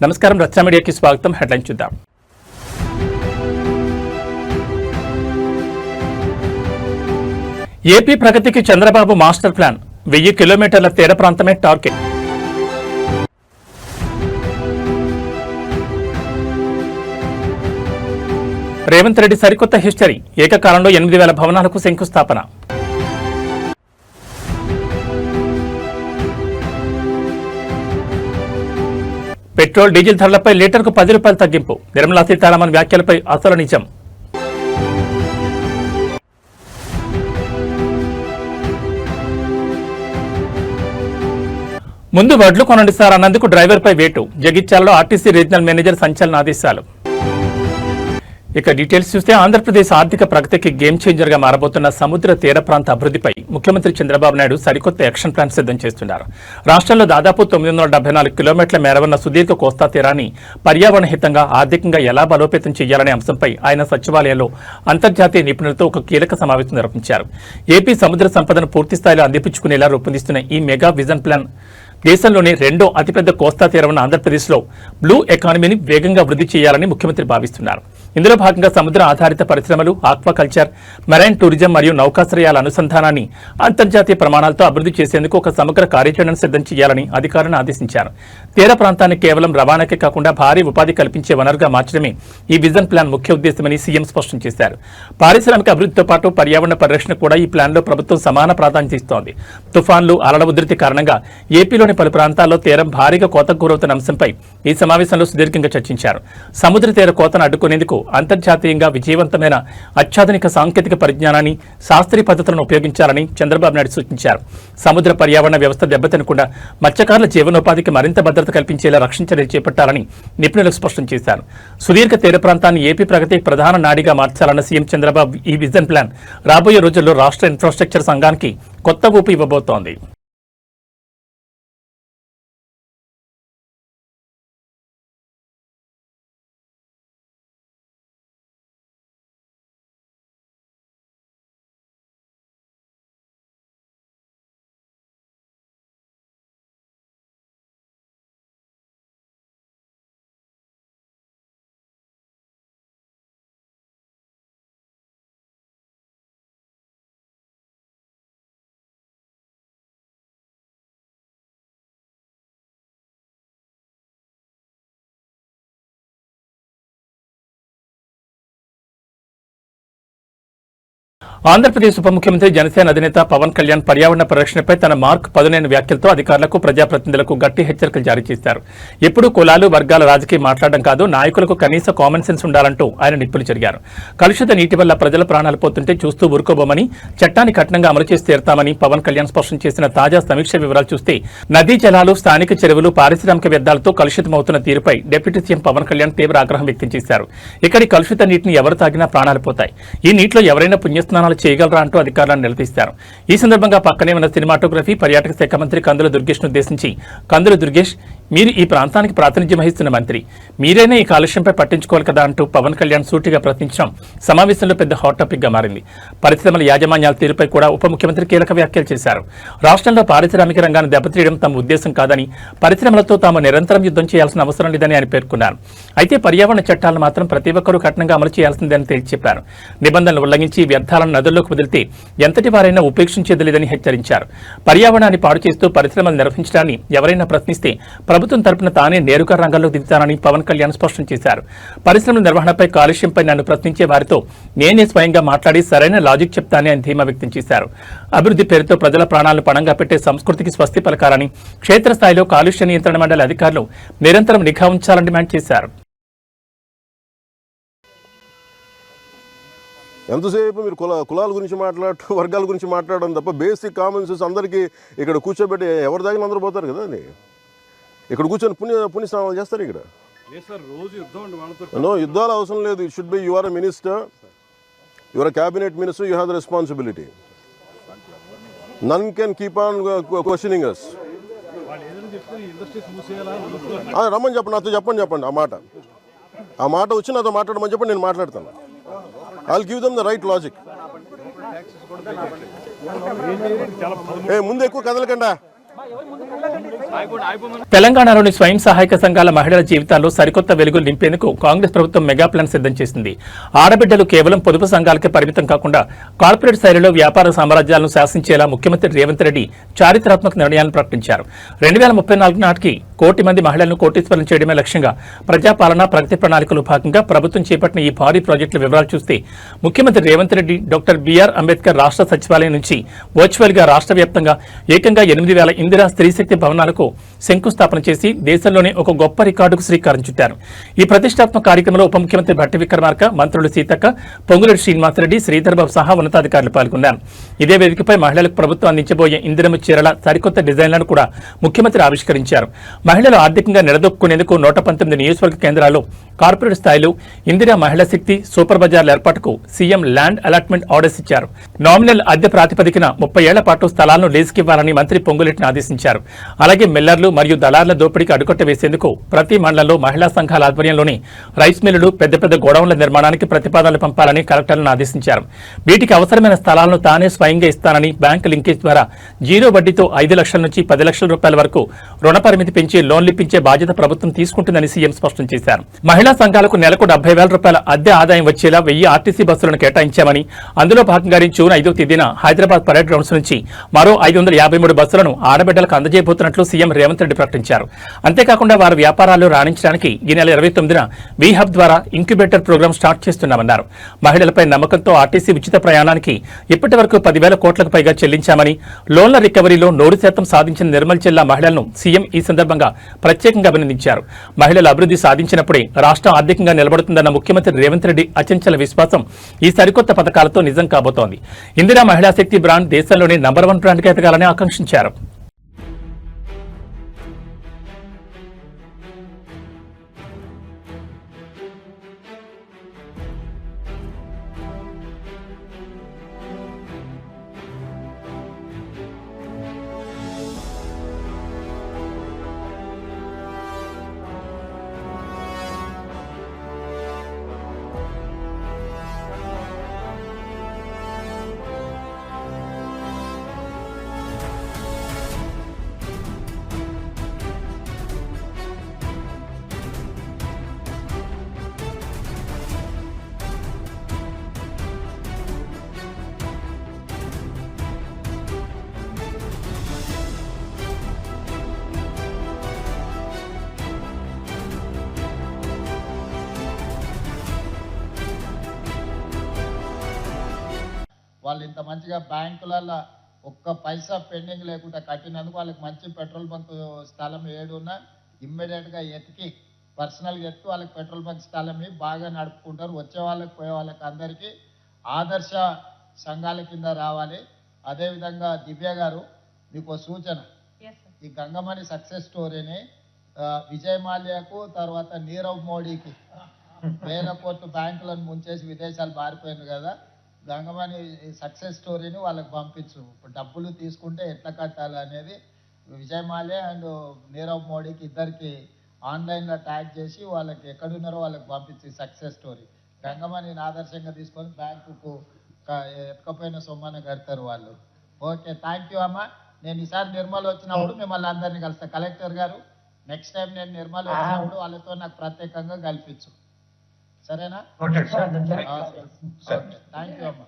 నమస్కారం, రచ్చ మీడియాకి స్వాగతం. హెడ్లైన్ చూద్దాం. ఏపీ ప్రగతికి చంద్రబాబు మాస్టర్ ప్లాన్, 1000 కిలోమీటర్ల తీర ప్రాంతమే టార్గెట్. రేవంత్ రెడ్డి సరికొత్త హిస్టరీ, ఏకకాలంలో 8000 భవనాలకు శంకుస్థాపన. పెట్రోల్ డీజిల్ ధరలపై లీటర్కు 10 రూపాయలు తగ్గింపు, నిర్మలా సీతారామన్ వ్యాఖ్యలపై అసలు నిజం. ముందు వడ్లు కొనండి సార్ అన్నందుకు డ్రైవర్పై వేటు, జగిత్యాలలో ఆర్టీసీ రీజనల్ మేనేజర్ సంచలన ఆదేశాలు. ఇక డీటెయిల్స్ చూస్తే ఆంధ్రప్రదేశ్ ఆర్థిక ప్రగతికి గేమ్ చేంజర్ గా మారబోతున్న సముద్ర తీర ప్రాంత అభివృద్ధిపై ముఖ్యమంత్రి చంద్రబాబు నాయుడు సరికొత్త యాక్షన్ ప్లాన్ సిద్ధం చేస్తున్నారు. రాష్ట్రంలో దాదాపు 974 కిలోమీటర్ల మేర ఉన్న సుదీర్ఘ కోస్తా తీరాన్ని పర్యావరణ హితంగా, ఆర్థికంగా ఎలా బలోపేతం చేయాలనే అంశంపై ఆయన సచివాలయంలో అంతర్జాతీయ నిపుణులతో ఒక కీలక సమావేశం నిర్వహించారు. ఏపీ సముద్ర సంపదను పూర్తిస్థాయిలో అందిపుచ్చుకునేలా రూపొందిస్తున్న ఈ మెగా విజన్ ప్లాన్ దేశంలోని రెండో అతిపెద్ద కోస్తా తీరం ఉన్న ఆంధ్రప్రదేశ్లో బ్లూ ఎకానమీని వేగంగా వృద్ధి చేయాలని ముఖ్యమంత్రి భావిస్తున్నారు. ఇందులో భాగంగా సముద్ర ఆధారిత పరిశ్రమలు, ఆక్వాకల్చర్, మెరైన్ టూరిజం మరియు నౌకాశ్రయాల అనుసంధానాన్ని అంతర్జాతీయ ప్రమాణాలతో అభివృద్ధి చేసేందుకు ఒక సమగ్ర కార్యాచరణను సిద్ధం చేయాలని అధికారులను ఆదేశించారు. తీర ప్రాంతాన్ని కేవలం రవాణాకే కాకుండా భారీ ఉపాధి కల్పించే వనరుగా మార్చడమే ఈ విజన్ ప్లాన్ ముఖ్య ఉద్దేశమని సీఎం స్పష్టం చేశారు. పారిశ్రామిక అభివృద్ధితో పాటు పర్యావరణ పరిరక్షణ కూడా ఈ ప్లాన్లో ప్రభుత్వం సమాన ప్రాధాన్యత ఇస్తోంది. తుఫాన్లు, అలల ఉధృతి కారణంగా ఏపీలోని పలు ప్రాంతాల్లో తీరం భారీగా కోతకు గురవుతున్న అంశంపై ఈ సమావేశంలో సుదీర్ఘంగా చర్చించారు. సముద్ర తీర కోతను అడ్డుకునేందుకు అంతర్జాతీయంగా విజయవంతమైన అత్యాధునిక సాంకేతిక పరిజ్ఞానాన్ని, శాస్త్రీయ పద్ధతులను ఉపయోగించాలని చంద్రబాబు నాయుడు సూచించారు. సముద్ర పర్యావరణ వ్యవస్థ దెబ్బతినకుండా మత్స్యకారుల జీవనోపాధికి మరింత భద్రత కల్పించేలా రక్షణ చర్యలు చేపట్టాలని నిపుణులు స్పష్టం చేశారు. సుదీర్ఘ తీర ప్రాంతాన్ని ఏపీ ప్రగతికి ప్రధాన నాడిగా మార్చాలన్న సీఎం చంద్రబాబు ఈ విజన్ ప్లాన్ రాబోయే రోజుల్లో రాష్ట్ర ఇన్ఫ్రాస్ట్రక్చర్ సంఘానికి కొత్త ఊపు ఇవ్వబోతోంది. ఆంధ్రప్రదేశ్ ఉప ముఖ్యమంత్రి, జనసేన అధినేత పవన్ కళ్యాణ్ పర్యావరణ పరిరక్షణపై తన మార్క్ 15 వ్యాఖ్యలతో అధికారులకు, ప్రజాప్రతినిధులకు గట్టి హెచ్చరికలు జారీ చేశారు. ఎప్పుడు కులాలు, వర్గాల రాజకీయం మాట్లాడడం కాదు, నాయకులకు కనీస కామన్ సెన్స్ ఉండాలంటూ ఆయన నిప్పులు చెరిగారు. కలుషిత నీటి వల్ల ప్రజల ప్రాణాలు పోతుంటే చూస్తూ ఊరుకోబోమని, చట్టాన్ని కఠినంగా అమలు చేసి తీరుతామని పవన్ కళ్యాణ్ స్పష్టం చేసిన తాజా సమీక్ష వివరాలు చూస్తే నదీ జలాలు, స్థానిక చెరువులు, పారిశ్రామిక వ్యర్థాలతో కలుషితమవుతున్న తీరుపై డిప్యూటీ సీఎం పవన్ కళ్యాణ్ తీవ్ర ఆగ్రహం వ్యక్తం చేశారు. ఇక్కడి కలుషిత నీటిని ఎవరు తాగినా ప్రాణాలు పోతాయి. ఈ నీటిలో ఎవరైనా పుణ్యస్నానాలు చేయగలరా అంటూ అధికారులను నిలదీశారు. ఈ సందర్భంగా పక్కనే ఉన్న సినిమాటోగ్రఫీ, పర్యాటక శాఖ మంత్రి కందుల దుర్గేష్ను ఉద్దేశించి, కందుల దుర్గేష్, మీరు ఈ ప్రాంతానికి ప్రాతినిధ్యం వహిస్తున్న మంత్రి, మీరైనా ఈ కాలుష్యంపై పట్టించుకోవాలి కదా అంటూ పవన్ కళ్యాణ్ సూటిగా ప్రశ్నించడం సమావేశంలో పెద్ద హాట్ టాపిక్ గా మారింది. పరిశ్రమల యాజమాన్యాల తీరుపై కూడా ఉప ముఖ్యమంత్రి కీలక వ్యాఖ్యలు చేశారు. రాష్ట్రంలో పారిశ్రామిక రంగాన్ని దెబ్బతీయడం తమ ఉద్దేశం కాదని, పరిశ్రమలతో తాము నిరంతరం యుద్ధం చేయాల్సిన అవసరం లేదని ఆయన పేర్కొన్నారు. అయితే పర్యావరణ చట్టాలను మాత్రం ప్రతి ఒక్కరూ కఠినంగా అమలు చేయాల్సిందని తేల్చి చెప్పారు. నిబంధనలు ఉల్లంఘించి వ్యర్థాలను నదుల్లోకి వదిలితే ఎంతటి వారైనా ఉపేక్షించేది లేదని హెచ్చరించారు. పర్యావరణాన్ని పాడు చేస్తూ పరిశ్రమలు నిర్వహించడాన్ని ఎవరైనా ప్రశ్నిస్తే ప్రభుత్వం తరపున తానే నేరుగా రంగంలోకి దిగుతానని పవన్ కళ్యాణ్ స్పష్టం చేశారు. పరిశ్రమల నిర్వహణపై, కాలుష్యంపై నన్ను ప్రశ్నించే వారితో నేనే స్వయంగా మాట్లాడి సరైన లాజిక్ చెప్తానని ఆయన ధీమా వ్యక్తం చేశారు. అభివృద్ధి పేరుతో ప్రజల ప్రాణాలను పణంగా పెట్టే సంస్కృతికి స్వస్తి పలకాలని, క్షేత్రస్థాయిలో కాలుష్య నియంత్రణ మండలి అధికారులు నిరంతరం నిఘా ఉంచాలని డిమాండ్ చేశారు. ఎంతసేపు మీరు కులాల గురించి మాట్లాడటం, వర్గాల గురించి మాట్లాడడం తప్ప బేసిక్ కామన్ సెన్స్ అందరికీ ఇక్కడ కూర్చోబెట్టి ఎవరి దగ్గర అందరూ పోతారు కదా అని ఇక్కడ కూర్చొని పుణ్యస్నానాలు చేస్తారు. ఇక్కడ యుద్ధాలు అవసరం లేదు. It should be you are a minister, you are a cabinet minister, you have the responsibility. None can keep on questioning us. రమ్మని చెప్పండి, నాతో చెప్పండి ఆ మాట వచ్చి నాతో మాట్లాడమని చెప్పండి, నేను మాట్లాడతాను. I'll give them the right logic. ముందు ఎక్కువ కదలకండా. తెలంగాణలోని స్వయం సహాయక సంఘాల మహిళల జీవితాల్లో సరికొత్త వెలుగులు నింపేందుకు కాంగ్రెస్ ప్రభుత్వం మెగా ప్లాన్ సిద్ధం చేసింది. ఆడబిడ్డలు కేవలం పొదుపు సంఘాలకే పరిమితం కాకుండా కార్పొరేట్ శైలిలో వ్యాపార సామ్రాజ్యాలను శాసించేలా ముఖ్యమంత్రి రేవంత్ రెడ్డి చారిత్రాత్మక నిర్ణయాలను ప్రకటించారు. 2034 నాటికి 1 కోటి మంది మహిళలను కోటీశ్వరం చేయడమే లక్ష్యంగా ప్రజాపాలన ప్రగతి ప్రణాళికలో భాగంగా ప్రభుత్వం చేపట్టిన ఈ భారీ ప్రాజెక్టుల వివరాలు చూస్తే ముఖ్యమంత్రి రేవంత్ రెడ్డి డాక్టర్ బిఆర్ అంబేద్కర్ రాష్ట్ర సచివాలయం నుంచి వర్చువల్ గా రాష్ట్ర వ్యాప్తంగా ఏకంగా 8,000 ఇందిరా స్త్రీశక్తి భవనాలకు శంకుస్థాపన చేసి దేశంలోనే ఒక గొప్ప రికార్డుకు శ్రీకారం చుట్టారు. ఈ ప్రతిష్టాత్మక కార్యక్రమంలో ఉప ముఖ్యమంత్రి భట్టి విక్రమార్క, మంత్రులు సీతక్క, పొంగులేటి శ్రీనివాసరెడ్డి, శ్రీధర్బాబు సహా ఉన్నతాధికారులు పాల్గొన్నారు. ఇదే వేదికపై మహిళలకు ప్రభుత్వం అందించబోయే ఇందిరమ్మ చీరల సరికొత్త డిజైన్లను కూడా ముఖ్యమంత్రి ఆవిష్కరించారు. మహిళలు ఆర్థికంగా నిలదొక్కునేందుకు 119 నియోజకవర్గ కేంద్రాల్లో కార్పొరేట్ స్థాయిలో ఇందిరా మహిళా శక్తి సూపర్ బజార్ల ఏర్పాటుకు సీఎం ల్యాండ్ అలాట్మెంట్ ఆర్డర్స్ ఇచ్చారు. నామినల్ అద్దె ప్రాతిపదికన 30 ఏళ్ల పాటు స్థలాలను లీజుకివ్వాలని మంత్రి పొంగులేటిని ఆదేశించారు. అలాగే మిల్లర్లు మరియు దళార్ల దోపిడీకి అడ్డుకట్ట వేసేందుకు ప్రతి మండలంలో మహిళా సంఘాల ఆధ్వర్యంలోని రైస్ మిల్లులు, పెద్ద పెద్ద గోడౌన్ల నిర్మాణానికి ప్రతిపాదనలు పంపాలని కలెక్టర్లను ఆదేశించారు. వీటికి అవసరమైన స్థలాలను తానే స్వయంగా ఇస్తానని బ్యాంకు లింకేజ్ ద్వారా 0 వడ్డీతో 5 లక్షల నుంచి 10 లక్షల రూపాయల వరకు రుణ పరిమితి పెంచి లోన్లు ఇప్పించే బాధ్యత ప్రభుత్వం తీసుకుంటుందని సీఎం స్పష్టం చేశారు. మహిళా సంఘాలకు నెలకు 70,000 రూపాయల అద్దె ఆదాయం వచ్చేలా 1000 ఆర్టీసీ బస్సులను కేటాయించామని, అందులో భాగంగానే జూన్ 5వ తేదీన హైదరాబాద్ పరేడ్ గ్రౌండ్స్ నుంచి మరో 553 బస్సులను ఆడబిడ్డలకు అందజేయబోతున్నట్లు సీఎం రేవంత్ రెడ్డి ప్రకటించారు. అంతేకాకుండా వారి వ్యాపారాల్లో రాణించడానికి ఈ నెల 29న వి హబ్ ద్వారా ఇంక్యుబేటర్ ప్రోగ్రాం స్టార్ట్ చేస్తున్నామన్నారు. మహిళలపై నమ్మకంతో ఆర్టీసీ ఉచిత ప్రయాణానికి ఇప్పటి వరకు 10,000 కోట్లకు పైగా చెల్లించామని, లోన్ల రికవరీలో 100% సాధించిన నిర్మల్ జిల్లా మహిళలను సీఎం ఈ సందర్భంగా ప్రత్యేకంగా అభినందించారు. మహిళల అభివృద్ధి సాధించినప్పుడే రాష్ట్రం ఆర్థికంగా నిలబడుతుందన్న ముఖ్యమంత్రి రేవంత్ రెడ్డి అచంచల విశ్వాసం ఈ సరికొత్త పథకాలతో నిజం కాబోతోంది. ఇందిరా మహిళా శక్తి బ్రాండ్ దేశంలోనే నంబర్ 1 బ్రాండ్గా ఎదగాలని ఆకాంక్షించారు. వాళ్ళు ఇంత మంచిగా బ్యాంకులలో ఒక్క పైసా పెండింగ్ లేకుండా కట్టినందుకు వాళ్ళకి మంచి పెట్రోల్ బంక్ స్థలం ఏడున్నా ఇమ్మీడియట్గా ఎతికి పర్సనల్గా ఎత్తి వాళ్ళకి పెట్రోల్ బంక్ స్థలం బాగా నడుపుకుంటారు. వచ్చే వాళ్ళకి పోయే వాళ్ళకి అందరికీ ఆదర్శ సంఘాల కింద రావాలి. అదేవిధంగా దివ్య గారు మీకు సూచన, ఈ గంగమణి సక్సెస్ స్టోరీని విజయ్ మాల్యాకు తర్వాత నీరవ్ మోడీకి 1000 కోట్ల బ్యాంకులను ముంచేసి విదేశాలు పారిపోయింది కదా, గంగమణి సక్సెస్ స్టోరీని వాళ్ళకి పంపించు. ఇప్పుడు డబ్బులు తీసుకుంటే ఎట్లా కట్టాలి అనేది విజయ్ మాల్యా అండ్ నీరవ్ మోడీకి ఇద్దరికి ఆన్లైన్లో ట్యాగ్ చేసి వాళ్ళకి ఎక్కడున్నారో వాళ్ళకి పంపించి సక్సెస్ స్టోరీ గంగమణిని ఆదర్శంగా తీసుకొని బ్యాంకుకు ఎత్తుకపోయిన సొమ్మని కడతారు వాళ్ళు. ఓకే, థ్యాంక్ యూ అమ్మ. నేను ఈసారి నిర్మల్ వచ్చినప్పుడు మిమ్మల్ని అందరినీ కలుస్తాను. కలెక్టర్ గారు, నెక్స్ట్ టైం నేను నిర్మల్ వచ్చినప్పుడు వాళ్ళతో నాకు ప్రత్యేకంగా కల్పించు, సరేనా? థ్యాంక్ యూ అమ్మ.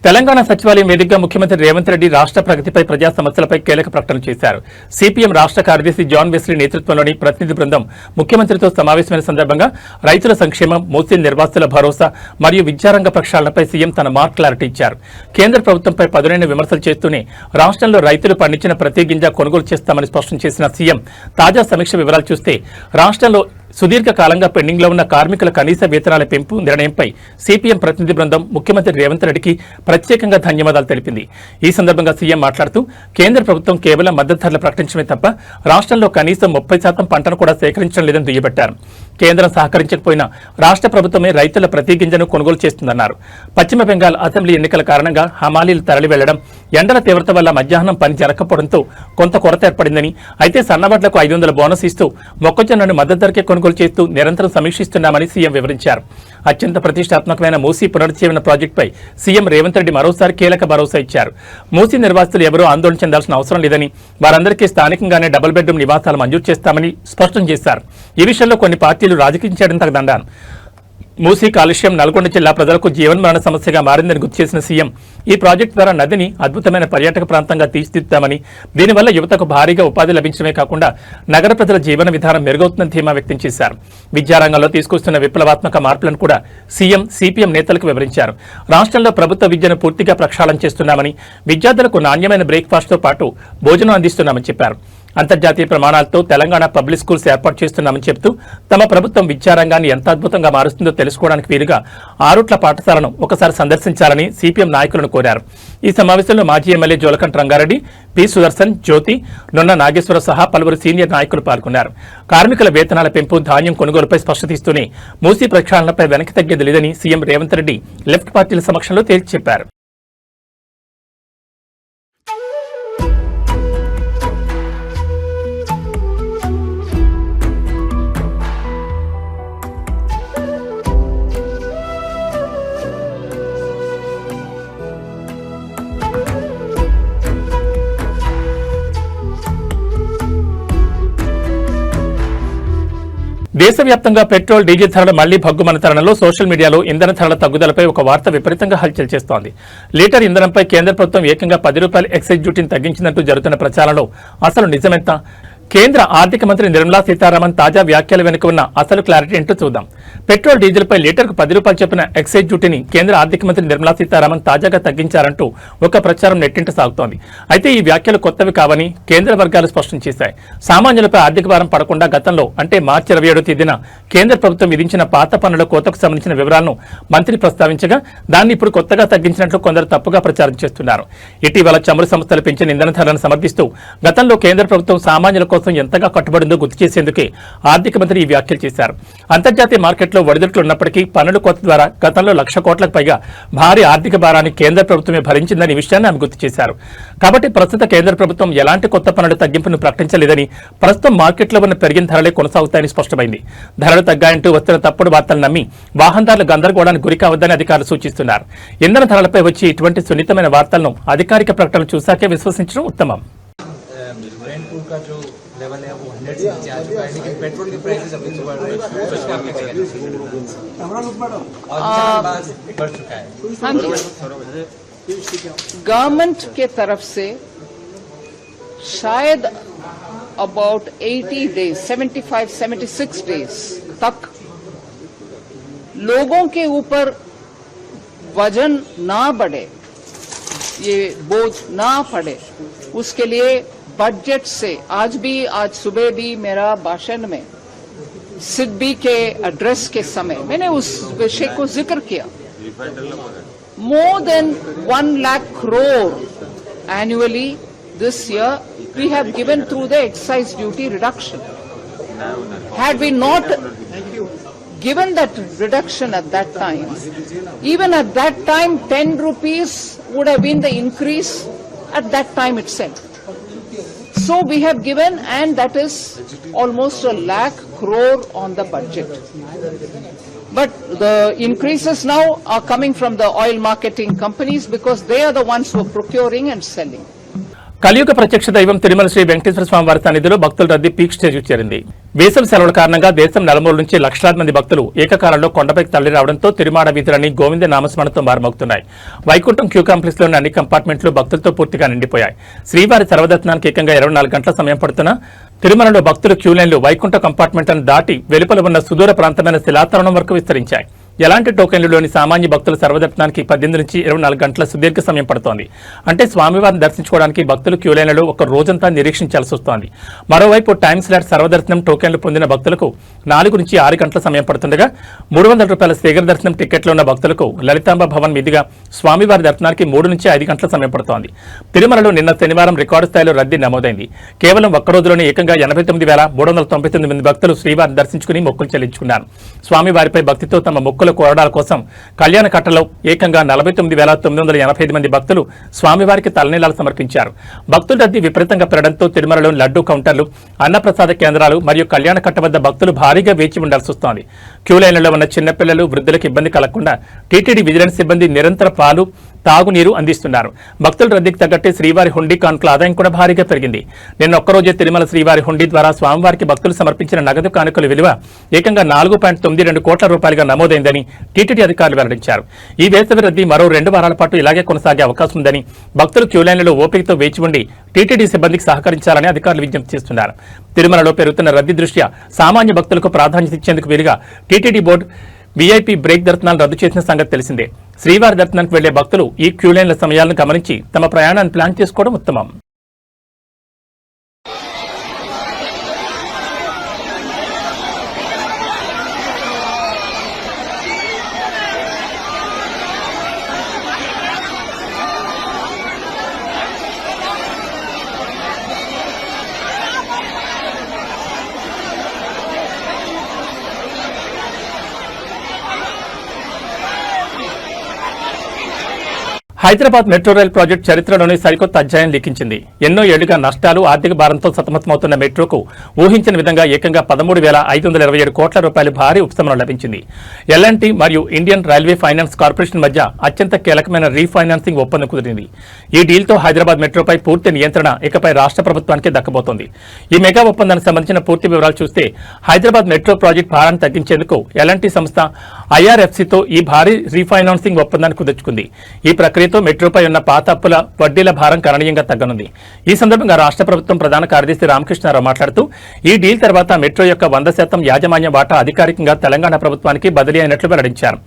తెలంగాణ సచివాలయం వేదికగా ముఖ్యమంత్రి రేవంత్ రెడ్డి రాష్ట్ర ప్రగతిపై ప్రజా సమస్యలపై కీలక ప్రకటన చేశారు. సిపిఎం రాష్ట్ర కార్యదర్శి జాన్ వెస్లీ నేతృత్వంలోని ప్రతినిధి బృందం ముఖ్యమంత్రితో సమావేశమైన సందర్భంగా రైతుల సంక్షేమం, మూసీ నిర్వాసితుల భరోసా మరియు విద్యారంగ ప్రక్షాళనపై సీఎం తన మార్క్ క్లారిటీ ఇచ్చారు. కేంద్ర ప్రభుత్వంపై పదునైన విమర్శలు చేస్తూనే రాష్ట్రంలో రైతులు పండించిన ప్రతి గింజ కొనుగోలు చేస్తామని స్పష్టం చేసిన సీఎం తాజా సమీక్ష వివరాలు చూస్తే రాష్ట్రంలో సుదీర్ఘకాలంగా పెండింగ్లో ఉన్న కార్మికుల కనీస వేతనాల పెంపు నిర్ణయంపై సిపిఎం ప్రతినిధి బృందం ముఖ్యమంత్రి రేవంత్ రెడ్డికి ప్రత్యేకంగా ధన్యవాదాలు తెలిపింది. ఈ సందర్భంగా సీఎం మాట్లాడుతూ కేంద్ర ప్రభుత్వం కేవలం మద్దతు ధరలు ప్రకటించడమే తప్ప రాష్ట్రంలో కనీసం 30% పంటను కూడా సేకరించడం లేదని దుయ్యబట్టారు. కేంద్రం సహకరించకపోయినా రాష్ట్ర ప్రభుత్వమే రైతుల ప్రతి గింజను కొనుగోలు చేస్తుందన్నారు. పశ్చిమ బెంగాల్ అసెంబ్లీ ఎన్నికల కారణంగా హమాలీలు తరలి వెళ్లడం, ఎండల తీవ్రత వల్ల మధ్యాహ్నం పని జరగకపోవడంతో కొంత కొరత ఏర్పడిందని, అయితే సన్నవడ్లకు 500 బోనస్ ఇస్తూ మొక్కజొన్నను మద్దతు ధరకే కొనుగోలు చేస్తూ నిరంతరం సమీక్షిస్తున్నామని సీఎం వివరించారు. అత్యంత ప్రతిష్టాత్మకమైన మూసీ పునరుజ్జీవన ప్రాజెక్టుపై సీఎం రేవంత్ రెడ్డి మరోసారి కీలక భరోసా ఇచ్చారు. మూసీ నిర్వాసితులు ఎవరూ ఆందోళన చెందాల్సిన అవసరం లేదని, వారందరికీ స్థానికంగానే డబుల్ బెడ్రూమ్ నివాసాలు మంజూరు చేస్తామని స్పష్టం చేశారు. ఈ విషయంలో కొన్ని పార్టీలు రాజకీయం చేయడం తగదండాను. మూసీ కాలుష్యం నల్గొండ జిల్లా ప్రజలకు జీవన్మరణ సమస్యగా మారిందని గుర్తు చేసిన సీఎం, ఈ ప్రాజెక్టు ద్వారా నదిని అద్భుతమైన పర్యాటక ప్రాంతంగా తీర్చిదిద్దామని, దీనివల్ల యువతకు భారీగా ఉపాధి లభించడమే కాకుండా నగర ప్రజల జీవన విధానం మెరుగవుతుందని ధీమా వ్యక్తం చేశారు. విద్యారంగంలో తీసుకొస్తున్న విప్లవాత్మక మార్పులను కూడా సీఎం సిపిఎం నేతలకు వివరించారు. రాష్ట్రంలో ప్రభుత్వ విద్యను పూర్తిగా ప్రక్షాళన చేస్తున్నామని, విద్యార్థులకు నాణ్యమైన బ్రేక్ఫాస్ట్తో పాటు భోజనం అందిస్తున్నామని చెప్పారు. అంతర్జాతీయ ప్రమాణాలతో తెలంగాణ పబ్లిక్ స్కూల్స్ ఏర్పాటు చేస్తున్నామని చెబుతూ, తమ ప్రభుత్వం విద్యారంగాన్ని ఎంత అద్భుతంగా మారుస్తుందో తెలుసుకోవడానికి వీలుగా ఆరుట్ల పాఠశాలను ఒకసారి సందర్శించాలని సిపిఎం నాయకులను కోరారు. ఈ సమావేశంలో మాజీ ఎమ్మెల్యే జోలకంఠ రంగారెడ్డి, పి సుదర్శన్, జ్యోతి, నొన్న నాగేశ్వర సహా పలువురు సీనియర్ నాయకులు పాల్గొన్నారు. కార్మికుల వేతనాల పెంపు, ధాన్యం కొనుగోలుపై స్పష్టత ఇస్తూనే మూసీ ప్రక్షాళనపై వెనక్కి తగ్గేది లేదని సీఎం రేవంత్ రెడ్డి లెఫ్ట్ పార్టీల సమక్షంలో తేల్చి చెప్పారు. దేశవ్యాప్తంగా పెట్రోల్, డీజిల్ ధరలు మళ్లీ భగ్గుమన్న తరుణంలో సోషల్ మీడియాలో ఇంధన ధరల తగ్గుదలపై ఒక వార్త విపరీతంగా హల్చల్ చేస్తోంది. లీటర్ ఇంధనంపై కేంద్ర ప్రభుత్వం ఏకంగా ₹10 ఎక్సైజ్ డ్యూటీని తగ్గించినట్టు జరుగుతున్న ప్రచారంలో అసలు నిజమెంత? కేంద్ర ఆర్థిక మంత్రి నిర్మలా సీతారామన్ తాజా వ్యాఖ్యల వెనుక ఉన్న అసలు క్లారిటీ ఏంటో చూద్దాం. పెట్రోల్, డీజిల్పై లీటర్కు ₹10 చొప్పున ఎక్సైజ్ డ్యూటీని కేంద్ర ఆర్థిక మంత్రి నిర్మలా సీతారామన్ తాజాగా తగ్గించారంటూ ఒక ప్రచారం నెట్టింట సాగుతోంది. అయితే ఈ వ్యాఖ్యలు కొత్తవి కావని కేంద్ర వర్గాలు స్పష్టం చేశాయి. సామాన్యులపై ఆర్థిక భారం పడకుండా గతంలో అంటే మార్చి 27వ తేదీన కేంద్ర ప్రభుత్వం విధించిన పాత పన్నుల కోతకు సంబంధించిన వివరాలను మంత్రి ప్రస్తావించగా, దాన్ని ఇప్పుడు కొత్తగా తగ్గించినట్లు కొందరు తప్పుగా ప్రచారం చేస్తున్నారు. ఇటీవల చమురు సంస్థలు పెంచిన ఇంధన ధరలను సమర్థిస్తూ గతంలో కేంద్ర ప్రభుత్వం సామాన్యుల కోసం ఎంతగా కట్టుబడిందో గుర్తు చేసేందుకే ఆర్థిక మంత్రి ఈ వ్యాఖ్యలు చేశారు. అంతర్జాతీయ మార్కెట్లో ఒడిదుడుకులు ఉన్నప్పటికీ పన్నుల కోత ద్వారా గతంలో 1,00,000 కోట్లకు పైగా భారీ ఆర్థిక భారాన్ని కేంద్ర ప్రభుత్వమే భరించిందని విషయాన్ని ఆమె గుర్తు చేశారు. కాబట్టి ప్రస్తుత కేంద్ర ప్రభుత్వం ఎలాంటి కొత్త పన్నుల తగ్గింపును ప్రకటించలేదని, ప్రస్తుతం మార్కెట్లో ఉన్న పెరిగిన ధరలే కొనసాగుతాయని స్పష్టమైంది. ధరలు తగ్గాయంటూ వస్తున్న తప్పుడు వార్తలు నమ్మి వాహనదారులు గందరగోళానికి గురి కావద్దని అధికారులు సూచిస్తున్నారు. ఇంధన ధరలపై వచ్చి ఇటువంటి సున్నితమైన వార్తలను అధికారిక ప్రకటనలు చూశాకే విశ్వసించడం ఉత్తమం. का जो लेवल है वो 100 से नीचे आ चुका है, लेकिन पेट्रोल की प्राइसेस अभी तो बढ़ रही है, तो इसका आप क्या कहेंगे? और बढ़ चुका है। हाँ जी, गवर्नमेंट के तरफ से शायद अबाउट 80 डेज 75-76 डेज तक लोगों के ऊपर वजन ना बढ़े, ये बोझ ना पड़े, उसके लिए बजट से आज सुबह भी मेरा भाषण में सिडबी के एड्रेस के समय मैंने उस विषय को जिक्र किया. More than 1 lakh crore annually this year we have given through the excise duty reduction. Had we not given that reduction at that time, even at that time 10 rupees would have been the increase at that time itself. So we have given, and that is almost 1 lakh crore on the budget. But the increases now are coming from the oil marketing companies because they are the ones who are procuring and selling. కలియుగ ప్రత్యక్ష దైవం తిరుమల శ్రీ వెంకటేశ్వర స్వామి వారి సన్నిధిలో భక్తుల రద్దీ peak stage చేరింది. వేసవి సెలవుల కారణంగా దేశం నలుమూల నుంచి లక్షలాది మంది భక్తులు ఏకకాలంలో కొండపైకి తరలి రావడంతో తిరుమాడ వీధులన్నీ గోవింద నామస్మరణతో మారుమోగుతున్నాయి. వైకుంఠం క్యూ కాంప్లెక్స్ లోని అన్ని కంపార్ట్మెంట్లు భక్తులతో పూర్తిగా నిండిపోయాయి. శ్రీవారి సర్వదర్శనానికి ఏకంగా 24 గంటల సమయం పడుతున్నా తిరుమలలో భక్తుల క్యూ లైన్లు వైకుంఠ కంపార్ట్మెంట్లను దాటి వెలుపల ఉన్న సుదూర ప్రాంతమైన శిలాతరణం వరకు విస్తరించాయి. ఎలాంటి టోకెన్లలోని సామాన్య భక్తుల సర్వదర్శనానికి 18 నుంచి 24 గంటల సుదీర్ఘ సమయం పడుతోంది. అంటే స్వామివారిని దర్శించుకోవడానికి భక్తులు క్యూ లైన్లలో ఒక రోజంతా నిరీక్షించాల్సి వస్తోంది. మరోవైపు టైమ్ స్లాట్ సర్వదర్శనం టోకెన్లు పొందిన భక్తులకు 4 నుంచి 6 గంటల సమయం పడుతుండగా 300 రూపాయల శీఘ్ర దర్శనం టికెట్లు ఉన్న భక్తులకు లలితాంబ భవన్ మీదుగా స్వామివారి దర్శనానికి 3 నుంచి 5 గంటల సమయం పడుతోంది. తిరుమలలో నిన్న శనివారం రికార్డు స్థాయిలో రద్దీ నమోదైంది. కేవలం ఒక్క రోజులోనే ఏకంగా 89,399 మంది భక్తులు శ్రీవారిని దర్శించుకుని మొక్కులు చెల్లించుకున్నారు. స్వామివారిపై భక్తితో తమ మొక్కుల కోరడాల కోసం కళ్యాణ కట్టలో ఏకంగా 49,985 మంది భక్తులు స్వామివారికి తలనీలాలు సమర్పించారు. భక్తుల రద్దీ విపరీతంగా పెరగడంతో తిరుమలలోని లడ్డూ కౌంటర్లు, అన్నప్రసాద కేంద్రాలు మరియు కళ్యాణ కట్ట వద్ద భక్తులు భారీగా వేచి ఉండాల్సి వస్తోంది. క్యూ లైన్లలో ఉన్న చిన్నపిల్లలు, వృద్ధులకు ఇబ్బంది కలగకుండా టీటీడీ విజిలెన్స్ సిబ్బంది నిరంతర పాలు, తాగునీరు అందిస్తున్నారు. భక్తుల రద్దీకి తగ్గట్టే శ్రీవారి హుండీ కానుకల ఆదాయం కూడా భారీగా పెరిగింది. నిన్న ఒక్కరోజే తిరుమల శ్రీవారి హుండీ ద్వారా స్వామివారికి భక్తులు సమర్పించిన నగదు కానుకల విలువ ఏకంగా 4.92 కోట్ల రూపాయలుగా నమోదైందని టీటీడీ అధికారులు వెల్లడించారు. ఈ వేసవి రద్దీ మరో 2 వారాల పాటు ఇలాగే కొనసాగే అవకాశం ఉందని, భక్తులు క్యూ లైన్లలో ఓపికతో వేచి ఉండి టీటీడీ సిబ్బందికి సహకరించాలని అధికారులు విజ్ఞప్తి చేస్తున్నారు. తిరుమలలో పెరుగుతున్న రద్దీ దృష్ట్యా సామాన్య భక్తులకు ప్రాధాన్యత ఇచ్చేందుకు వీలుగా టీటీడీ బోర్డు వీఐపీ బ్రేక్ దర్శనాలు రద్దు చేసిన సంగతి తెలిసిందే. శ్రీవారి దర్శనానికి వెళ్లే భక్తులు ఈ క్యూ లైన్ల సమయాలను గమనించి తమ ప్రయాణాన్ని ప్లాన్ చేసుకోవడం ఉత్తమం. హైదరాబాద్ మెట్రో రైల్ ప్రాజెక్టు చరిత్రలోని సరికొత్త అధ్యాయం లిఖించింది. ఎన్నో ఏళ్లుగా నష్టాలు, ఆర్థిక భారంతో సతమతమవుతున్న మెట్రోకు ఊహించని విధంగా ఏకంగా 13,527 కోట్ల రూపాయల భారీ ఉపశమనం లభించింది. ఎల్ఎన్టీ మరియు ఇండియన్ రైల్వే ఫైనాన్స్ కార్పొరేషన్ మధ్య అత్యంత కీలకమైన రీఫైనాన్సింగ్ ఒప్పందం కుదిరింది. ఈ డీల్తో హైదరాబాద్ మెట్రోపై పూర్తి నియంత్రణ ఇకపై రాష్ట్ర ప్రభుత్వానికి దక్కబోతోంది. ఈ మెగా ఒప్పందానికి సంబంధించిన పూర్తి వివరాలు చూస్తే హైదరాబాద్ మెట్రో ప్రాజెక్టు భారాన్ని తగ్గించేందుకు ఎల్ఎన్టీ సంస్థ ఐఆర్ఎఫ్సీతో ఈ భారీ రీఫైనాన్సింగ్ ఒప్పందాన్ని కుదుర్చుకుంది. ఈ ప్రక్రియతో మెట్రోపై ఉన్న పాత అప్పుల వడ్డీల భారం గణనీయంగా తగ్గనుంది. ఈ సందర్భంగా రాష్ట్ర ప్రభుత్వం ప్రధాన కార్యదర్శి రామకృష్ణారావు మాట్లాడుతూ ఈ డీల్ తర్వాత మెట్రో యొక్క 100% యాజమాన్య వాటా అధికారికంగా తెలంగాణ ప్రభుత్వానికి బదిలీ అయినట్లు వెల్లడించారు.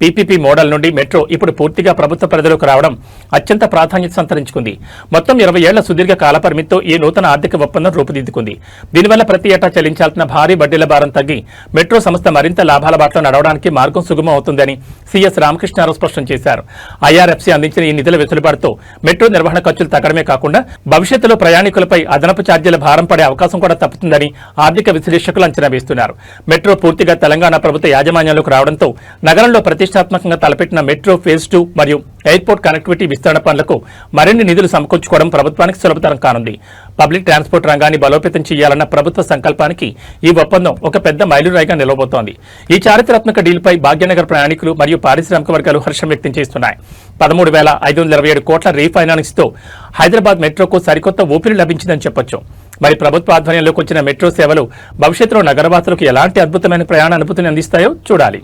పీపీపీ మోడల్ నుండి మెట్రో ఇప్పుడు పూర్తిగా ప్రభుత్వ పరిధిలోకి రావడం అత్యంత ప్రాధాన్యత సంతరించుకుంది. మొత్తం 20 ఏళ్ల సుదీర్ఘ కాలపరిమితితో ఈ నూతన ఆర్థిక ఒప్పందం రూపుదిద్దుకుంది. దీనివల్ల ప్రతి ఏటా చెల్లించాల్సిన భారీ వడ్డీల భారం తగ్గి మెట్రో సంస్థ మరింత లాభాల బాటలో నడవడానికి మార్గం సుగమం అవుతుందని సీఎస్ రామకృష్ణారావు స్పష్టం చేశారు. ఐఆర్ఎఫ్సీ అందించిన ఈ నిధుల వెసులుబాటుతో మెట్రో నిర్వహణ ఖర్చులు తగ్గడమే కాకుండా భవిష్యత్తులో ప్రయాణికులపై అదనపు ఛార్జీల భారం పడే అవకాశం కూడా తప్పుతుందని ఆర్థిక విశ్లేషకులు అంచనా వేస్తున్నారు. మెట్రో పూర్తిగా తెలంగాణ ప్రభుత్వ యాజమాన్యంలోకి రావడంతో నగరంలో ప్రతిష్టాత్మకంగా తలపెట్టిన మెట్రో ఫేజ్ 2 మరియు ఎయిర్పోర్ట్ కనెక్టివిటీ విస్తరణ పనులకు మరిన్ని నిధులు సమకూర్చుకోవడం ప్రభుత్వానికి సులభతరం కానుంది. పబ్లిక్ ట్రాన్స్పోర్ట్ రంగాన్ని బలోపేతం చేయాలన్న ప్రభుత్వ సంకల్పానికి ఈ ఒప్పందం ఒక పెద్ద మైలురాయిగా నిలవబోతోంది. ఈ చారిత్రాత్మక డీల్పై భాగ్యనగర్ ప్రయాణికులు మరియు పారిశ్రామిక వర్గాలు హర్షం వ్యక్తం చేస్తున్నాయి. 13,527 కోట్ల రీఫైనాన్స్ తో హైదరాబాద్ మెట్రోకు సరికొత్త ఊపిరి లభించిందని చెప్పొచ్చు. మరి ప్రభుత్వ ఆధ్వర్యంలోకి వచ్చిన మెట్రో సేవలు భవిష్యత్తులో నగరవాసులకు ఎలాంటి అద్భుతమైన ప్రయాణ అనుభూతిని అందిస్తాయో చూడాలి.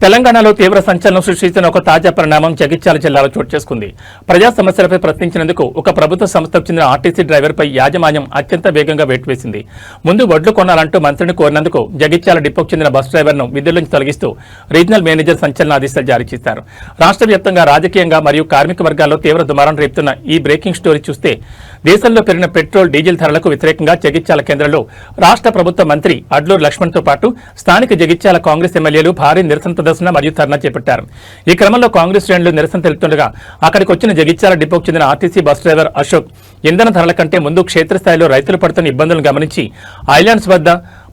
తెలంగాణలో తీవ్ర సంచలనం సృష్టిస్తున్న ఒక తాజా పరిణామం జగిత్యాల జిల్లాలో చోటు చేసుకుంది. ప్రజా సమస్యలపై ప్రశ్నించినందుకు ఒక ప్రభుత్వ సంస్థకు చెందిన ఆర్టీసీ డ్రైవర్పై యాజమాన్యం అత్యంత వేగంగా వేటు వేసింది. ముందు వడ్లు కొనాలంటూ మంత్రిని కోరినందుకు జగిత్యాల డిపోకు చెందిన బస్ డ్రైవర్ను విధుల నుంచి తొలగిస్తూ రీజనల్ మేనేజర్ సంచలన ఆదేశాలు జారీ చేశారు. రాష్ట్ర వ్యాప్తంగా రాజకీయంగా మరియు కార్మిక వర్గాల్లో తీవ్ర దుమారం రేపుతున్న ఈ బ్రేకింగ్ స్టోరీ చూస్తే దేశంలో పెరిగిన పెట్రోల్, డీజిల్ ధరలకు వ్యతిరేకంగా జగిత్యాల కేంద్రంలో రాష్ట్ర ప్రభుత్వ మంత్రి అడ్లూరు లక్ష్మణ్తో పాటు స్థానిక జగిత్యాల కాంగ్రెస్ ఎమ్మెల్యేలు భారీ నిరసన ప్రదర్శన మరియు ధర్నా చేపట్టారు. ఈ క్రమంలో కాంగ్రెస్ శ్రేణులు నిరసన తెలుపుతుండగా అక్కడికి వచ్చిన జగిత్యాల డిపోకు చెందిన ఆర్టీసీ బస్ డ్రైవర్ అశోక్ ఇంధన ధరల కంటే ముందు క్షేత్రస్థాయిలో రైతులు పడుతున్న ఇబ్బందులను గమనించి ఐలాండ్స్ వద్ద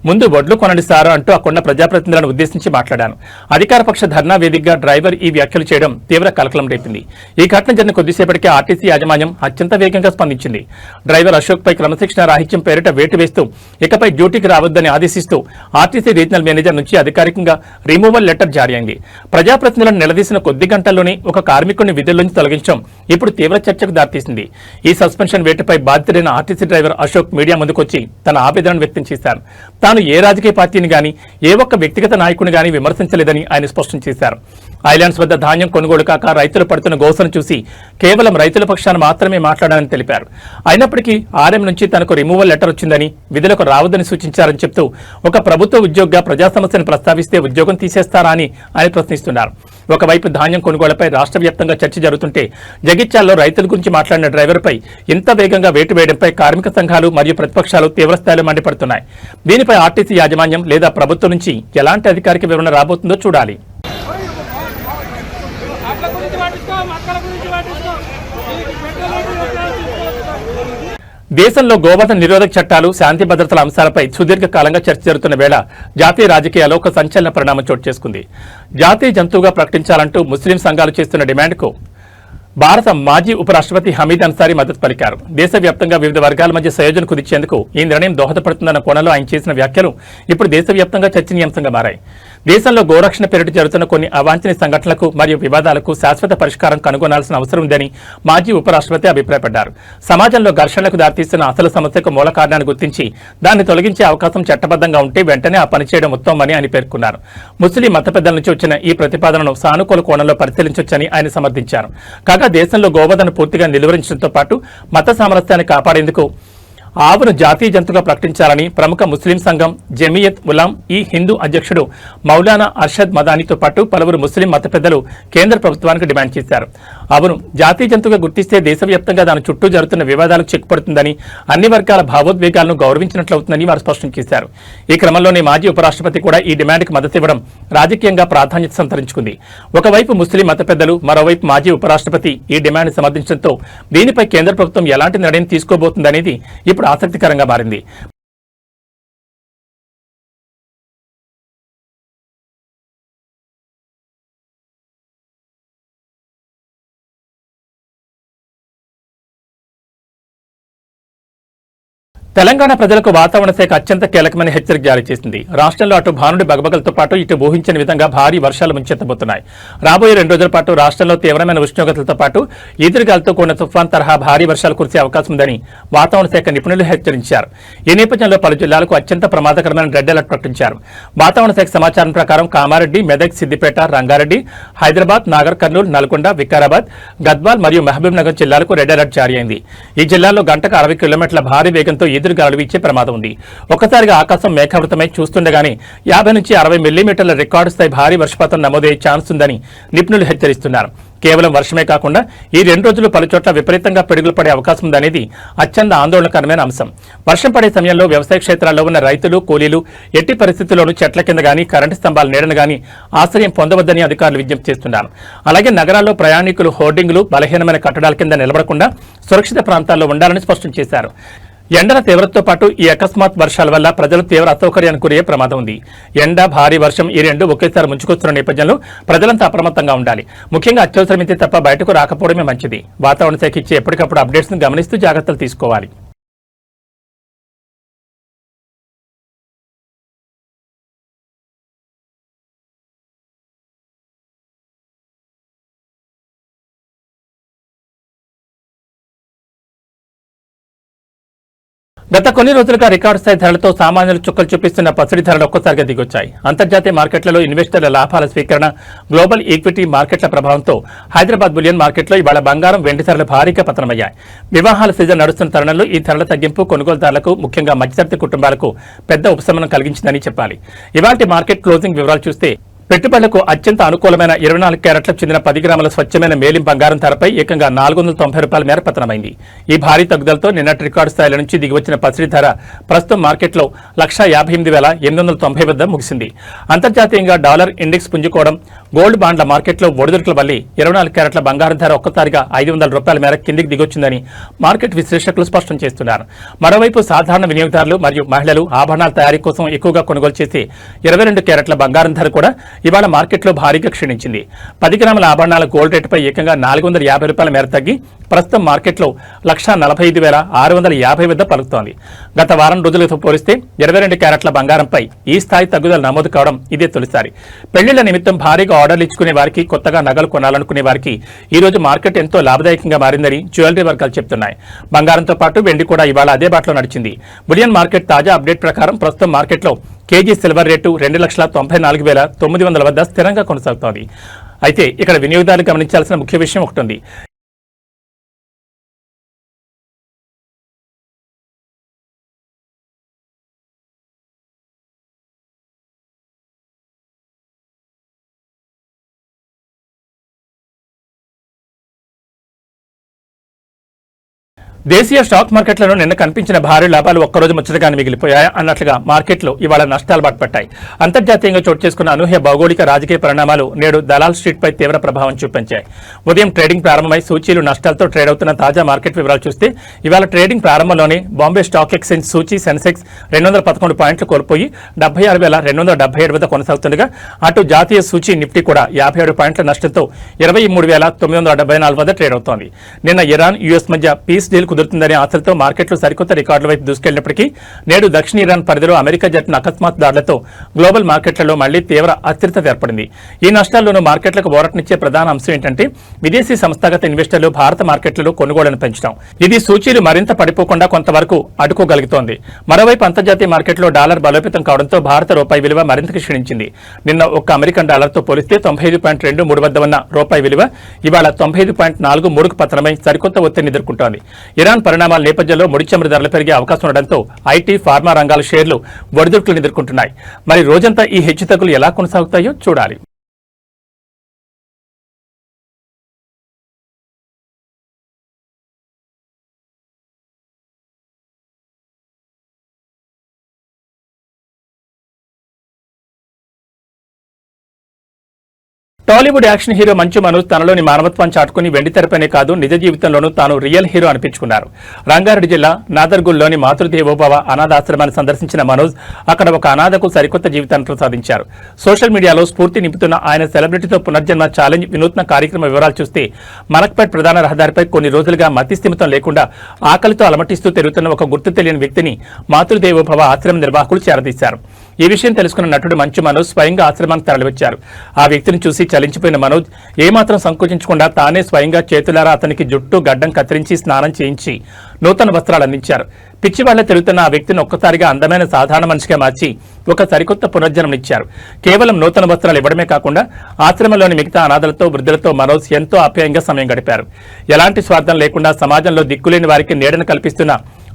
ముందు వడ్లు కొనండి సార్ అంటూ అక్కడున్న ప్రజాప్రతినిధులను ఉద్దేశించి మాట్లాడాను. అధికార పక్ష ధర్నా వేదికగా డ్రైవర్ ఈ వ్యాఖ్యలు చేయడం తీవ్ర కలకలం రేపింది. ఈ ఘటన జరిగిన కొద్దిసేపటికే ఆర్టీసీ యాజమాన్యం అత్యంత వేగంగా స్పందించింది. డ్రైవర్ అశోక్ పై క్రమశిక్షణ రాహిత్యం పేరిట వేటు వేస్తూ ఇకపై డ్యూటీకి రావద్దని ఆదేశిస్తూ ఆర్టీసీ రీజనల్ మేనేజర్ నుంచి అధికారికంగా రిమూవల్ లెటర్ జారీ అయింది. ప్రజాప్రతినిధులను నిలదీసిన కొద్ది గంటల్లోనే ఒక కార్మికుడిని విధుల్లోంచి తొలగించడం ఇప్పుడు తీవ్ర చర్చకు దారితీసింది. ఈ సస్పెన్షన్ వేటుపై బాధితుడైన ఆర్టీసీ డ్రైవర్ అశోక్ మీడియా ముందుకొచ్చి తన ఆవేదనను వ్యక్తం చేశారు. తాను ఏ రాజకీయ పార్టీని గాని ఏ ఒక్క వ్యక్తిగత నాయకుని గాని విమర్శించలేదని ఆయన స్పష్టం చేశారు. ఐలాండ్స్ వద్ద ధాన్యం కొనుగోలు కాక రైతులు పడుతున్న గోసను చూసి కేవలం రైతుల పక్షాన మాత్రమే మాట్లాడాలని తెలిపారు. అయినప్పటికీ ఆర్ఎం నుంచి తనకు రిమూవల్ లెటర్ వచ్చిందని విధులకు రావద్దని సూచించారని చెప్తూ ఒక ప్రభుత్వ ఉద్యోగిగా ప్రజా సమస్యను ప్రస్తావిస్తే ఉద్యోగం తీసేస్తారా అని ఆయన ప్రశ్నిస్తున్నారు. ఒకవైపు ధాన్యం కొనుగోలుపై రాష్ట్ర వ్యాప్తంగా చర్చ జరుగుతుంటే జగిత్యాలలో రైతుల గురించి మాట్లాడిన డ్రైవర్పై ఇంత వేగంగా వేటు వేయడంపై కార్మిక సంఘాలు మరియు ప్రతిపక్షాలు తీవ్రస్థాయిలో మండిపడుతున్నాయి. దీనిపై ఆర్టీసీ యాజమాన్యం లేదా ప్రభుత్వం నుంచి ఎలాంటి అధికారిక వివరణ రాబోతుందో చూడాలి. దేశంలో గోవధ నిరోధక చట్టాలు, శాంతి భద్రతల అంశాలపై సుదీర్ఘకాలంగా చర్చ జరుగుతున్న వేళ జాతీయ రాజకీయాల్లో ఒక సంచలన పరిణామం చోటు చేసుకుంది. జాతీయ జంతువుగా ప్రకటించాలంటూ ముస్లిం సంఘాలు చేస్తున్న డిమాండ్కు భారత మాజీ ఉపరాష్ట్రపతి హమీద్ అన్సారీ మద్దతు పలికారు. దేశవ్యాప్తంగా వివిధ వర్గాల మధ్య సంయోజన కుదిర్చేందుకు ఈ నిర్ణయం దోహదపడుతుందన్న కోణంలో ఆయన చేసిన వ్యాఖ్యలు ఇప్పుడు దేశవ్యాప్తంగా చర్చనీయాంశంగా మారాయి. దేశంలో గోరక్షణ పేరిట జరుగుతున్న కొన్ని అవాంఛనీయ సంఘటనలకు మరియు వివాదాలకు శాశ్వత పరిష్కారం కనుగొనాల్సిన అవసరం ఉందని మాజీ ఉపరాష్ట్రపతి అభిప్రాయపడ్డారు. సమాజంలో ఘర్షణలకు దారితీస్తున్న అసలు సమస్యకు మూల కారణాన్ని గుర్తించి దాన్ని తొలగించే అవకాశం చట్టబద్ధంగా ఉంటే వెంటనే ఆ పని చేయడం ఉత్తమమని ఆయన పేర్కొన్నారు. ముస్లిం మత పెద్దల నుంచి వచ్చిన ఈ ప్రతిపాదనను సానుకూల కోణంలో పరిశీలించొచ్చని ఆయన సమర్థించారు. కాగా దేశంలో గోవధను పూర్తిగా నిలువరించడంతో పాటు మత సామరస్యాన్ని కాపాడేందుకు ఆవును జాతీయ జంతువుగా ప్రకటించాలని ప్రముఖ ముస్లిం సంఘం జమియత్ ఉలాం ఈ హిందూ అధ్యక్షుడు మౌలానా అర్షద్ మదానీతో పాటు పలువురు ముస్లిం మత పెద్దలు కేంద్ర ప్రభుత్వానికి డిమాండ్ చేశారు. ఆవును జాతీయ జంతువుగా గుర్తిస్తే దేశవ్యాప్తంగా దాని చుట్టూ జరుగుతున్న వివాదాలకు చెక్కుపడుతుందని, అన్ని వర్గాల భావోద్వేగాలను గౌరవించినట్లవుతుందని వారు స్పష్టం చేశారు. ఈ క్రమంలోనే మాజీ ఉపరాష్ట్రపతి కూడా ఈ డిమాండ్కి మద్దతు ఇవ్వడం రాజకీయంగా ప్రాధాన్యత సంతరించుకుంది. ఒకవైపు ముస్లిం మత పెద్దలు, మరోవైపు మాజీ ఉపరాష్ట్రపతి ఈ డిమాండ్ సమర్థించడంతో దీనిపై కేంద్ర ప్రభుత్వం ఎలాంటి నిర్ణయం తీసుకోబోతుందనేది ఇప్పుడు ఆసక్తికరంగా మారింది. తెలంగాణ ప్రజలకు వాతావరణ శాఖ అత్యంత కీలకమైన హెచ్చరిక జారీ చేసింది. రాష్ట్రంలో అటు భానుడి బగబగలతో పాటు ఇటు ఊహించని విధంగా భారీ వర్షాలు ముంచెత్తబోతున్నాయి. రాబోయే 2 రోజుల పాటు రాష్ట్రంలో తీవ్రమైన ఉష్ణోగ్రతలతో పాటు ఈదురుగాలతో కూడిన తుఫాన్ తరహా భారీ వర్షాలు కురిసే అవకాశం ఉందని వాతావరణ శాఖ నిపుణులు హెచ్చరించారు. ఈ నేపథ్యంలో పలు జిల్లాలకు అత్యంత ప్రమాదకరమైన రెడ్ అలర్ట్ ప్రకటించారు. వాతావరణ శాఖ సమాచారం ప్రకారం కామారెడ్డి, మెదక్, సిద్దిపేట, రంగారెడ్డి, హైదరాబాద్, నాగర్ కర్నూలు, నల్గొండ, వికారాబాద్, గద్వాల్ మరియు మహబూబ్ నగర్ జిల్లాలకు రెడ్ అలర్ట్ జారీ అయింది. ఈ జిల్లాల్లో గంటకు 60 కిలోమీటర్ల భారీ వేగంతో ఎదురుగాలులు వీచే ప్రమాదం ఉంది. ఒక్కసారిగా ఆకాశం మేఘావృతమై చూస్తుండగానే 50 నుంచి 60 మిల్లీమీటర్ల రికార్డు స్థాయి భారీ వర్షపాతం నమోదయ్యే ఛాన్స్ ఉందని నిపుణులు హెచ్చరిస్తున్నారు. కేవలం వర్షమే కాకుండా ఈ 2 రోజులు పలుచోట్ల విపరీతంగా పిడుగులు పడే అవకాశం ఉందనేది అత్యంత ఆందోళనకరమైన అంశం. వర్షం పడే సమయంలో వ్యవసాయ క్షేత్రాల్లో ఉన్న రైతులు, కూలీలు ఎట్టి పరిస్థితుల్లోనూ చెట్ల కింద గానీ, కరెంటు స్తంభాల నీడను గానీ ఆశ్రయం పొందవద్దని అధికారులు విజ్ఞప్తి చేస్తున్నారు. అలాగే నగరాల్లో ప్రయాణికులు హోర్డింగులు, బలహీనమైన కట్టడాల కింద నిలబడకుండా సురక్షిత ప్రాంతాల్లో ఉండాలని స్పష్టం చేశారు. ఎండల తీవ్రతతో పాటు ఈ అకస్మాత్ వర్షాల వల్ల ప్రజలు తీవ్ర అసౌకర్యానికి గురయ్యే ప్రమాదం ఉంది. ఎండ, భారీ వర్షం ఈ రెండు ఒకేసారి ముంచుకొస్తున్న నేపథ్యంలో ప్రజలంతా అప్రమత్తంగా ఉండాలి. ముఖ్యంగా అత్యవసరమైతే తప్ప బయటకు రాకపోవడమే మంచిది. వాతావరణ శాఖ ఇచ్చే ఎప్పటికప్పుడు అప్డేట్స్ ను గమనిస్తూ జాగ్రత్తలు తీసుకోవాలి. గత కొన్ని రోజులుగా రికార్డు స్థాయి ధరలతో సామాన్యులు చుక్కలు చూపిస్తున్న పసిడి ధరలు ఒక్కసారిగా దిగొచ్చాయి. అంతర్జాతీయ మార్కెట్లలో ఇన్వెస్టర్ల లాభాల స్వీకరణ, గ్లోబల్ ఈక్విటీ మార్కెట్ల ప్రభావంతో హైదరాబాద్ బులియన్ మార్కెట్లో ఇవాళ బంగారం, వెండి ధరలు భారీగా పతనమయ్యాయి. వివాహాల సీజన్ నడుస్తున్న తరుణంలో ఈ ధరల తగ్గింపు కొనుగోలుదారులకు, ముఖ్యంగా మధ్యతరగతి కుటుంబాలకు పెద్ద ఉపశమనం కలిగించిందని చెప్పాలి. ఇవాల్టి మార్కెట్ క్లోజింగ్ వివరాలు చూస్తే పెట్టుబడులకు అత్యంత అనుకూలమైన 24 క్యారెట్లకు చెందిన 10 గ్రాముల స్వచ్ఛమైన మేలిం బంగారం ధరపై ఏకంగా ₹490 మేర పతనమైంది. ఈ భారీ తగ్గుదలతో నిన్నటి రికార్డు స్థాయిల నుంచి దిగివచ్చిన పసిడి ధర ప్రస్తుతం మార్కెట్లో 158,890 వద్ద ముగిసింది. అంతర్జాతీయంగా డాలర్ ఇండెక్స్ పుంజుకోవడం, గోల్డ్ బాండ్ల మార్కెట్లో ఒడిదుడుకుల వల్ల 24 క్యారెట్ల బంగారం ధర ఒక్కసారిగా ₹500 మేర కిందికి దిగొచ్చిందని మార్కెట్ విశ్లేషకులు స్పష్టం చేస్తున్నారు. మరోవైపు సాధారణ వినియోగదారులు మరియు మహిళలు ఆభరణాల తయారీ కోసం ఎక్కువగా కొనుగోలు చేసే 22 క్యారెట్ల బంగారం ధర కూడా ఇవాళ మార్కెట్లో భారీగా క్షీణించింది. 10 గ్రాముల ఆభరణాల గోల్డ్ రేటుపై ఏకంగా ₹450 మేర తగ్గి ప్రస్తుతం మార్కెట్లో 145,650 వద్ద పలుకుతోంది. గత వారం రోజులతో పోలిస్తే 22 క్యారెట్ల బంగారంపై ఈ స్థాయి తగ్గుదల నమోదు కావడం ఇదే తొలిసారి. పెళ్లిళ్ల నిమిత్తం భారీగా ఆర్డర్లు ఇచ్చుకునే వారికి, కొత్తగా నగలు కొనాలనుకునే వారికి ఈ రోజు మార్కెట్ ఎంతో లాభదాయకంగా మారిందని జ్యువెలరీ వర్గాలు చెప్తున్నాయి. బంగారంతో పాటు వెండి కూడా ఇవాళ అదే బాటలో నడిచింది. బులియన్ మార్కెట్ తాజా అప్డేట్ ప్రకారం ప్రస్తుతం మార్కెట్లో కేజీ సిల్వర్ రేటు 2,94,900 వద్ద స్థిరంగా కొనసాగుతోంది. అయితే ఇక్కడ వినియోగదారులు గమనించాల్సిన ముఖ్య విషయం ఒకటి ఉంది. దేశీయ స్టాక్ మార్కెట్లలో నిన్న కనిపించిన భారీ లాభాలు ఒక్కరోజు ముచ్చటగానే మిగిలిపోయాయి అన్నట్లుగా మార్కెట్లు ఇవాళ నష్టాలు బాటపట్టాయి. అంతర్జాతీయంగా చోటు చేసుకున్న అనూహ్య భౌగోళిక రాజకీయ పరిణామాలు నేడు దలాల్ స్ట్రీట్ పై తీవ్ర ప్రభావం చూపించాయి. ఉదయం ట్రేడింగ్ ప్రారంభమై సూచీలు నష్టాలతో ట్రేడ్ అవుతున్న తాజా మార్కెట్ వివరాలు చూస్తే ఇవాళ ట్రేడింగ్ ప్రారంభంలోనే బాంబే స్టాక్ ఎక్స్చేంజ్ సూచీ సెన్సెక్స్ 211 పాయింట్లు కోల్పోయి 76,277 వద్ద కొనసాగుతుండగా అటు జాతీయ సూచీ నిఫ్టీ కూడా 57 పాయింట్ల నష్టంతో 23,974 వద్ద ట్రేడ్ అవుతోంది. నిన్న ఇరాన్, యుఎస్ మధ్య పీస్ డీల్ కుదురుతుందనే ఆశలతో మార్కెట్లు సరికొత్త రికార్డుల వైపు దూసుకెళ్లినప్పటికీ నేడు దక్షిణ ఇరాన్ పరిధిలో అమెరికా జరిపిన అకస్మాత్ దాడులతో గ్లోబల్ మార్కెట్లలో మళ్లీ తీవ్ర అస్థిరత ఏర్పడింది. ఈ నష్టాల్లోనూ మార్కెట్లకు ఊరటనిచ్చే ప్రధాన అంశం ఏంటంటే విదేశీ సంస్థాగత ఇన్వెస్టర్లు భారత మార్కెట్లలో కొనుగోళ్లను పెంచడం. ఇది సూచీలు మరింత పడిపోకుండా కొంతవరకు అడ్డుకోగలుగుతోంది. మరోవైపు అంతర్జాతీయ మార్కెట్లో డాలర్ బలోపేతం కావడంతో భారత రూపాయి విలువ మరింత క్షీణించింది. నిన్న ఒక్క అమెరికన్ డాలర్తో పోలిస్తే 95.23 వద్ద ఉన్న రూపాయి విలువ ఇవాళ 95.43కు పతనమై సరికొత్త ఒత్తిడిని ఎదుర్కొంటోంది. ఇరాన్ పరిణామాల నేపథ్యంలో ముడి చమురు ధరలు పెరిగే అవకాశం ఉండడంతో ఐటీ, ఫార్మా రంగాల షేర్లు ఒడిదుడుకులను ఎదుర్కొంటున్నాయి. మరి రోజంతా ఈ హెచ్చుతగ్గులు ఎలా కొనసాగుతాయో చూడాలి. టాలీవుడ్ యాక్షన్ హీరో మంచు మనోజ్ తనలోని మానవత్వాన్ని చాటుకుని వెండితెరపైనే కాదు నిజ జీవితంలోనూ తాను రియల్ హీరో అనిపించుకున్నారు. రంగారెడ్డి జిల్లా నాదర్గుల్లోని మాతృదేవోభవ అనాథాశ్రమాన్ని సందర్శించిన మనోజ్ అక్కడ ఒక అనాథకు సరికొత్త జీవితాన్ని ప్రసాదించారు. సోషల్ మీడియాలో స్ఫూర్తి నింపుతున్న ఆయన సెలబ్రిటీతో పునర్జన్మ ఛాలెంజ్ వినూత్న కార్యక్రమ వివరాలు చూస్తే మలక్పేట్ ప్రధాన రహదారిపై కొన్ని రోజులుగా మతిస్థిమితం లేకుండా ఆకలితో అలమటిస్తూ తిరుగుతున్న ఒక గుర్తు తెలియని వ్యక్తిని మాతృదేవోభవ ఆశ్రమ నిర్వాహకులు చేరదీశారు. ఈ విషయం తెలుసుకున్న నటుడు మంచు మనోజ్ స్వయంగా ఆశ్రమానికి తరలివచ్చారు. ఆ వ్యక్తిని చూసి చలించిపోయిన మనోజ్ ఏమాత్రం సంకోచించకుండా తానే స్వయంగా చేతులారా అతనికి జుట్టు గడ్డం కత్తిరించి స్నానం చేయించి నూతన వస్త్రాలు అందించారు. పిచ్చివాళ్ల తిరుగుతున్న ఆ వ్యక్తిని ఒక్కసారిగా అందమైన సాధారణ మనిషిగా మార్చి ఒక సరికొత్త పునర్జన్మనిచ్చారు. కేవలం నూతన వస్త్రాలు ఇవ్వడమే కాకుండా ఆశ్రమంలోని మిగతా అనాథలతో, వృద్ధులతో మనోజ్ ఎంతో ఆప్యాయంగా సమయం గడిపారు. ఎలాంటి స్వార్థం లేకుండా సమాజంలో దిక్కులేని వారికి నీడను కల్పిస్తున్న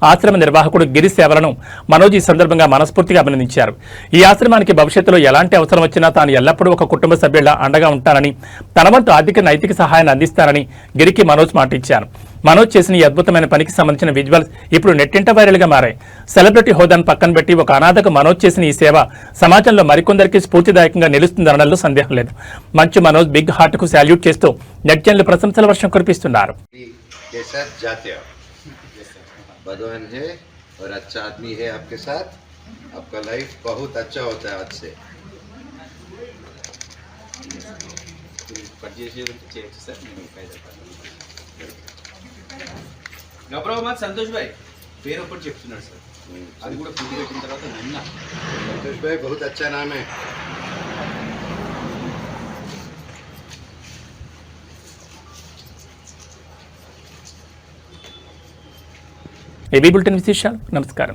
ఆశ్రమ నిర్వాహకుడు గిరి సేవలను మనోజ్ ఈ సందర్భంగా మనస్ఫూర్తిగా అభినందించారు. ఈ ఆశ్రమానికి భవిష్యత్తులో ఎలాంటి అవసరం వచ్చినా తాను ఎల్లప్పుడూ ఒక కుటుంబ సభ్యుల అండగా ఉంటానని, తన వంతు ఆర్థిక నైతిక సహాయాన్ని అందిస్తానని గిరికి మనోజ్ మాట ఇచ్చారు. మనోజ్ చేసిన ఈ అద్భుతమైన పనికి సంబంధించిన విజువల్స్ ఇప్పుడు నెట్టింట వైరల్ గా మారాయి. సెలబ్రిటీ హోదాను పక్కన పెట్టి ఒక అనాథకు మనోజ్ చేసిన ఈ సేవ సమాజంలో మరికొందరికి స్ఫూర్తిదాయకంగా నిలుస్తుందనడంలో సందేహం లేదు. మంచు మనోజ్ బిగ్ హార్ట్ కు సాల్యూట్ చేస్తూ నెట్జన్లు ప్రశంసల వర్షం కురిపిస్తున్నారు. भगवान है और अच्छा आदमी है आपके साथ, आपका लाइफ बहुत अच्छा होता है आज से. గౌరవమాత్ సంతోష్ భాయ్ పేరు ఒకటి చెప్తున్నాడు సార్, అది కూడా పూర్తి పెట్టిన తర్వాత నిన్న संतोष भाई बहुत अच्छा नाम है. ఏబీ బులెటిన్ విశేషాలు. నమస్కారం.